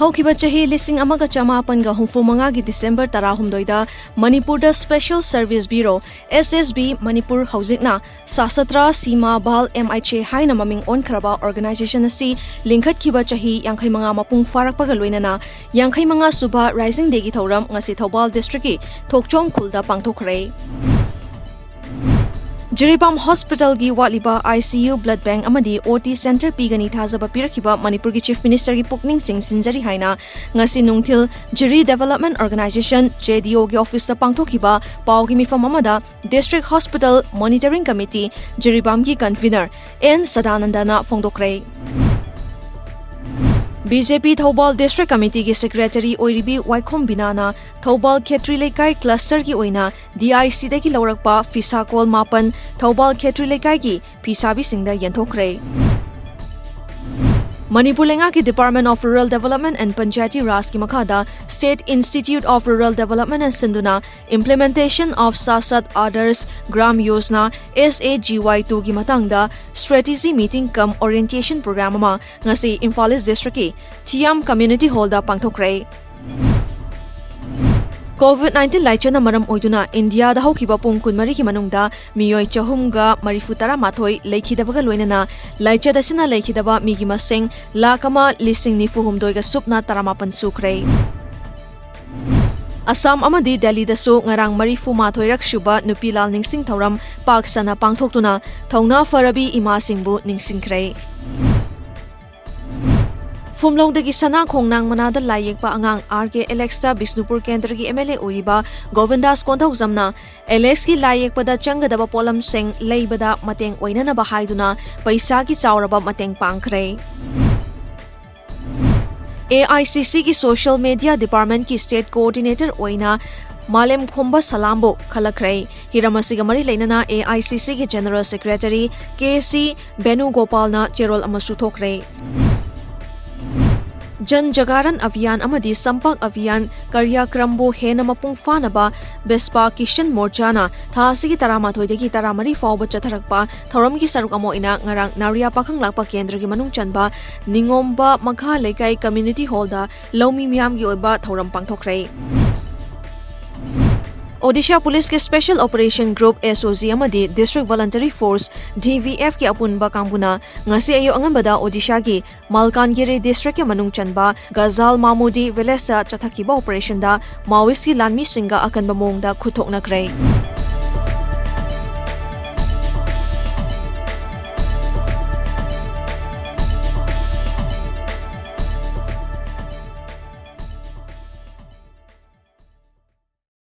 Haukiba chahi lising amaga chamapan ga humfumanga gi December 13 da Manipur da Special Service Bureau SSB Manipur haujikna Sasatra Sima Bal MIC haina maming onkraba organization asi lingkhat kiba chahi yangkhai manga mapung farak paga loinana yangkhai manga suba rising day gi thoram ngasi Thobal district ki Thokchong khulda pangthokre Jiribam Hospital gi waliba ICU blood bank amadi OT center pigani thazaba pirakhiba Manipur gi Chief Minister gi pukning sing sinjari haina ngasi nungthil Jiri Development Organization JDO gi office ta pangthokhiba pau gi mifam amada District Hospital Monitoring Committee Jiribam gi convener N Sadanandana phongdokre BJP Thobal District Committee ki Secretary Oiribi Waikhom Binana Thobal Khetri Lekai Cluster ki oina DIC dagi laurakpa Fisakol Mapan Thobal Khetri Lekai ki Fisabi singda yenthokre Manipur lenga ki Department of Rural Development and Panchayati Raj ki makhada State Institute of Rural Development and Sinduna Implementation of Sasat Others Gram Yojana SAGY2 ki matangda Strategy Meeting cum Orientation Program ama ngasi Imphal East District ki Thiam Community Hall da pangthokre COVID-19 laichana maram oiduna India da haukiba pung kunmari ki manungda miyoi chahumga marifutara mathoi leikhidabaga loinana laichada sina leikhidaba migi masing lakama lising nifu humdoiga supna taramapan sukre Assam amadi Delhi da su ngarang marifu mathoi rakshuba nupilal ningsing thoram paksana pangthoktuna thongna farabi ima singbu ningsingkre Fumlong dagi sana khongnang manada layek pa angang RK Alexa Bisnupur Kendra ki MLA Uriba Govindas Konthau Zamna Alex ki layek pada changadaba polam sing leibada mateng oinana ba haiduna paisa ki chauraba mateng pangkhre AICC ki Social Media Department ki State Coordinator oina Malem Khomba Salambo Khalakrai Hiramasiga Mari Leinana AICC ki General Secretary KC Benu Gopalna Cherol Amasu Thokre Jan Jagaran Abhiyan amadi Sampak Abhiyan Karyakrambo hena mapung fanaba Bespa Kishan Morchana thasigi taramathoi taramari fawba chatharakpa thoram ki saruk amo ina ngarang Naria Pakhang lakpa kendra gi manung chanba Ningomba Makha Lekai Community Hall da Lomi Miam gi oiba thoram pangthokre Odisha Police ke Special Operation Group SOG amadi District Voluntary Force DVF ki apunba kangpuna ngasi ayo angambada Odisha ki Malkangiri District ke manung chanba Gazal Mamudi Village cha chathakiba operation da Maoist ki lanmi singa akanba mongda khuthokna krai